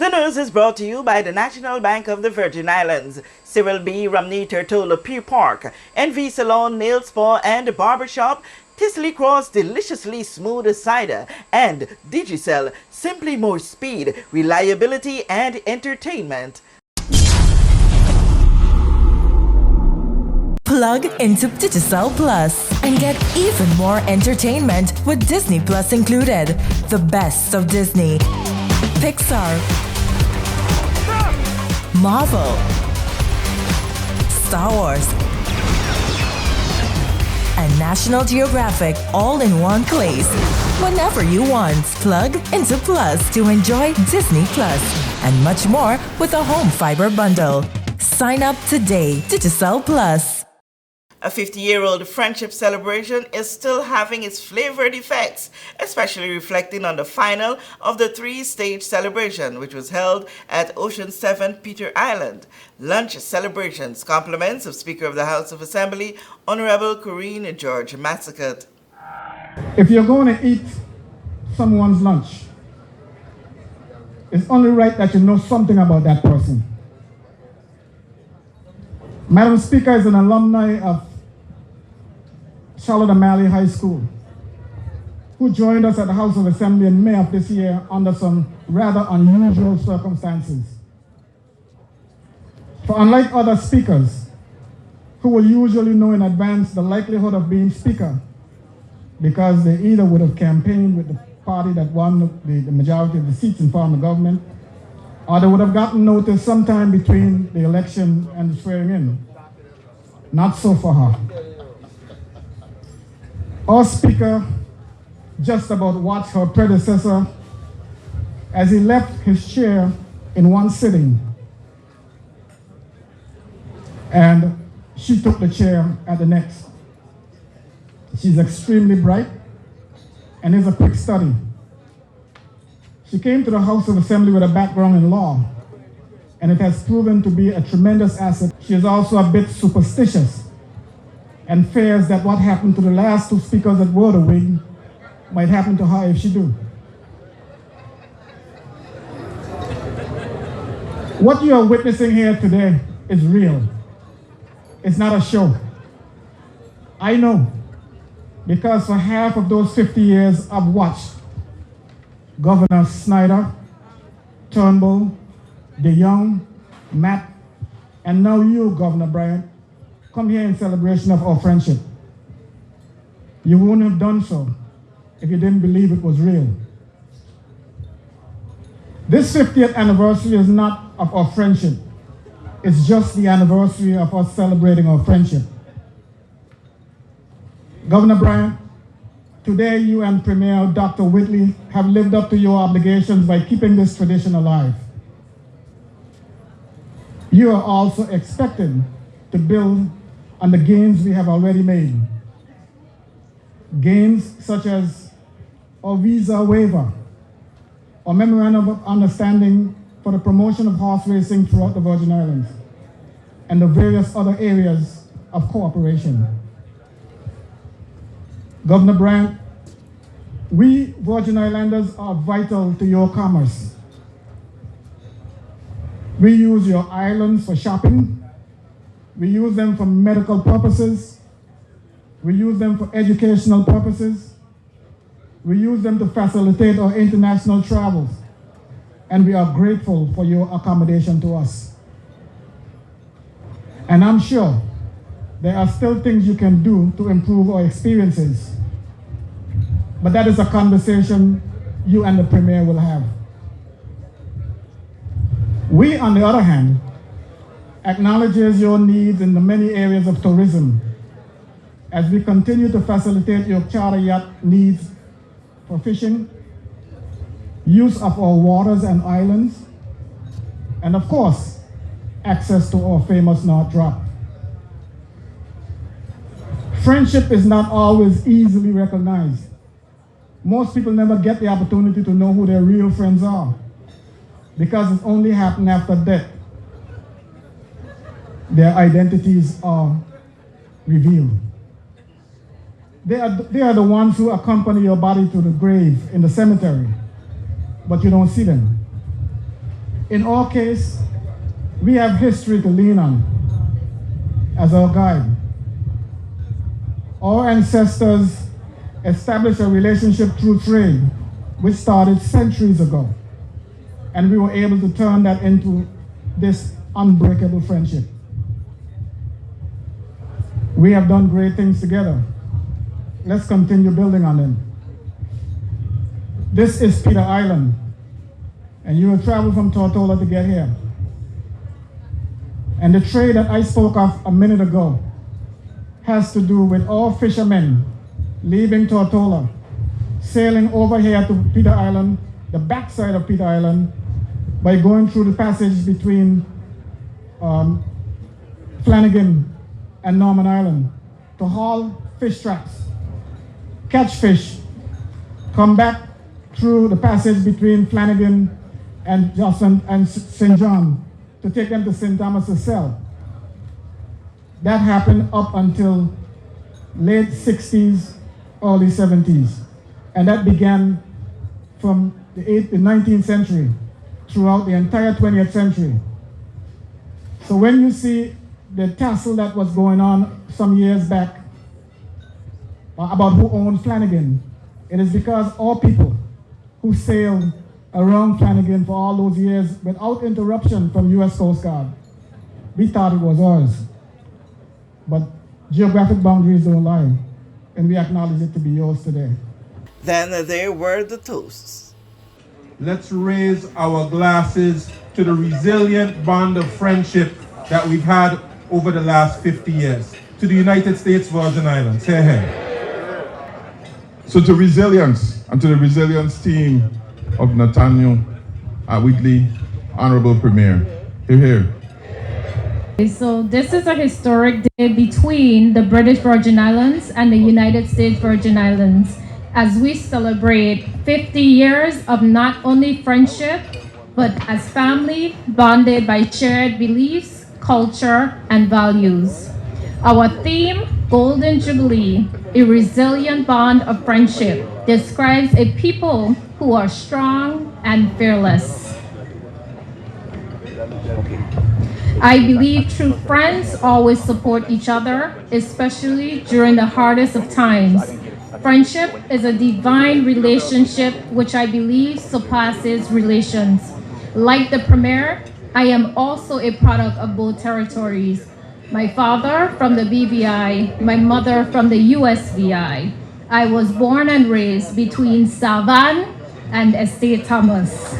The news is brought to you by the National Bank of the Virgin Islands, Cyril B. Ramney Tertola Pier Park, NV Salon, Nail Spa and Barbershop, Tisley Cross Deliciously Smooth Cider, and Digicel, simply more speed, reliability and entertainment. Plug into Digicel Plus and get even more entertainment with Disney Plus included. The best of Disney, Pixar, Marvel, Star Wars, and National Geographic all in one place. Whenever you want, plug into Plus to enjoy Disney Plus and much more with a home fiber bundle. Sign up today. Digicel Plus. A 50-year-old friendship celebration is still having its flavored effects, especially reflecting on the final of the 3-stage celebration, which was held at Ocean 7 Peter Island. Lunch celebrations, compliments of Speaker of the House of Assembly, Honorable Corinne George Massacott. If you're going to eat someone's lunch, it's only right that you know something about that person. Madam Speaker is an alumni of Charlotte O'Malley High School, who joined us at the House of Assembly in May of this year under some rather unusual circumstances. For unlike other speakers, who will usually know in advance the likelihood of being speaker, because they either would have campaigned with the party that won the majority of the seats in form of government, or they would have gotten notice sometime between the election and the swearing in. Not so for her. Our speaker just about watched her predecessor as he left his chair in one sitting, and she took the chair at the next. She's extremely bright and is a quick study. She came to the House of Assembly with a background in law, and it has proven to be a tremendous asset. She is also a bit superstitious and fears that what happened to the last 2 speakers at Waterwing might happen to her if she do. What you are witnessing here today is real. It's not a show. I know, because for half of those 50 years I've watched Governor Snyder, Turnbull, DeYoung, Matt, and now you, Governor Bryant, come here in celebration of our friendship. You wouldn't have done so if you didn't believe it was real. This 50th anniversary is not of our friendship. It's just the anniversary of us celebrating our friendship. Governor Bryant, today you and Premier Dr. Whitley have lived up to your obligations by keeping this tradition alive. You are also expected to build on the gains we have already made. Gains such as our visa waiver, or memorandum of understanding for the promotion of horse racing throughout the Virgin Islands, and the various other areas of cooperation. Governor Bryant, we Virgin Islanders are vital to your commerce. We use your islands for shopping. We use them for medical purposes. We use them for educational purposes. We use them to facilitate our international travels. And we are grateful for your accommodation to us. And I'm sure there are still things you can do to improve our experiences. But that is a conversation you and the Premier will have. We, on the other hand, acknowledges your needs in the many areas of tourism as we continue to facilitate your charter yacht needs for fishing, use of our waters and islands, and of course, access to our famous North Rock. Friendship is not always easily recognized. Most people never get the opportunity to know who their real friends are, because it only happens after death. Their identities are revealed. They are the ones who accompany your body to the grave in the cemetery, but you don't see them. In our case, we have history to lean on as our guide. Our ancestors established a relationship through trade, which started centuries ago. And we were able to turn that into this unbreakable friendship. We have done great things together. Let's continue building on them. This is Peter Island, and you will travel from Tortola to get here. And the trade that I spoke of a minute ago has to do with all fishermen leaving Tortola, sailing over here to Peter Island, the backside of Peter Island, by going through the passage between Flanagan and Norman Island to haul fish traps, catch fish, come back through the passage between Flanagan and Johnson and St. John to take them to St. Thomas's Cell. That happened up until late 60s, early 70s. And that began from the 19th century throughout the entire 20th century. So when you see the tussle that was going on some years back about who owned Flanagan, it is because all people who sailed around Flanagan for all those years without interruption from U.S. Coast Guard, we thought it was ours. But geographic boundaries don't lie, and we acknowledge it to be yours today. Then there were the toasts. Let's raise our glasses to the resilient bond of friendship that we've had over the last 50 years. To the United States Virgin Islands. Hey, hey. So to resilience, and to the resilience team of Nathaniel Whitley, Honorable Premier. Here, here. So this is a historic day between the British Virgin Islands and the United States Virgin Islands as we celebrate 50 years of not only friendship, but as family bonded by shared beliefs, culture, and values. Our theme, Golden Jubilee, a resilient bond of friendship, describes a people who are strong and fearless. I believe true friends always support each other, especially during the hardest of times. Friendship is a divine relationship which I believe surpasses relations. Like the Premier, I am also a product of both territories. My father from the BVI, my mother from the USVI. I was born and raised between Salvan and Estate Thomas.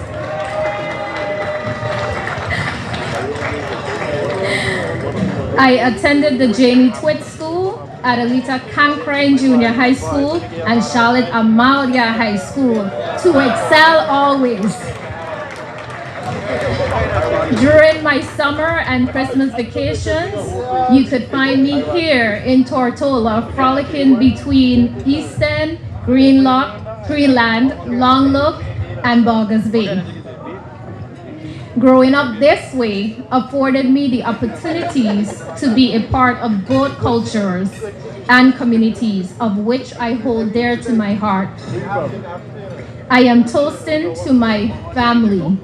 I attended the Jamie Twitt School, Adelita Cancrane Junior High School, and Charlotte Amalia High School to excel always. During my summer and Christmas vacations, you could find me here in Tortola, frolicking between Easton, Greenlock, Greenland, Longlook, and Boggers Bay. Growing up this way afforded me the opportunities to be a part of both cultures and communities of which I hold dear to my heart. I am toasting to my family.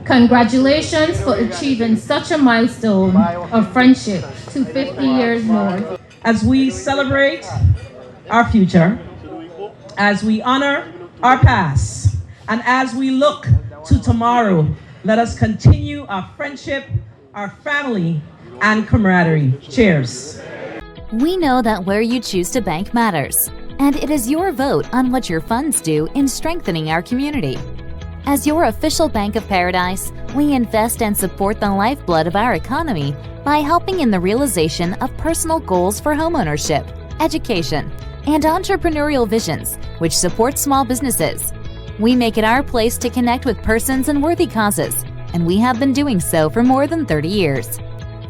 Congratulations for achieving such a milestone of friendship to 50 years more. As we celebrate our future, as we honor our past, and as we look to tomorrow, let us continue our friendship, our family, and camaraderie. Cheers. We know that where you choose to bank matters, and it is your vote on what your funds do in strengthening our community. As your official Bank of Paradise, we invest and support the lifeblood of our economy by helping in the realization of personal goals for homeownership, education, and entrepreneurial visions, which support small businesses. We make it our place to connect with persons and worthy causes, and we have been doing so for more than 30 years.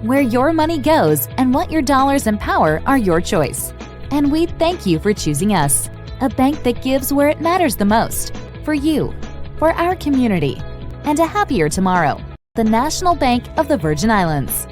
Where your money goes and what your dollars empower are your choice. And we thank you for choosing us, a bank that gives where it matters the most, for you, for our community, and a happier tomorrow. The National Bank of the Virgin Islands.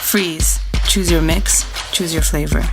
Freeze. Choose your mix, choose your flavor.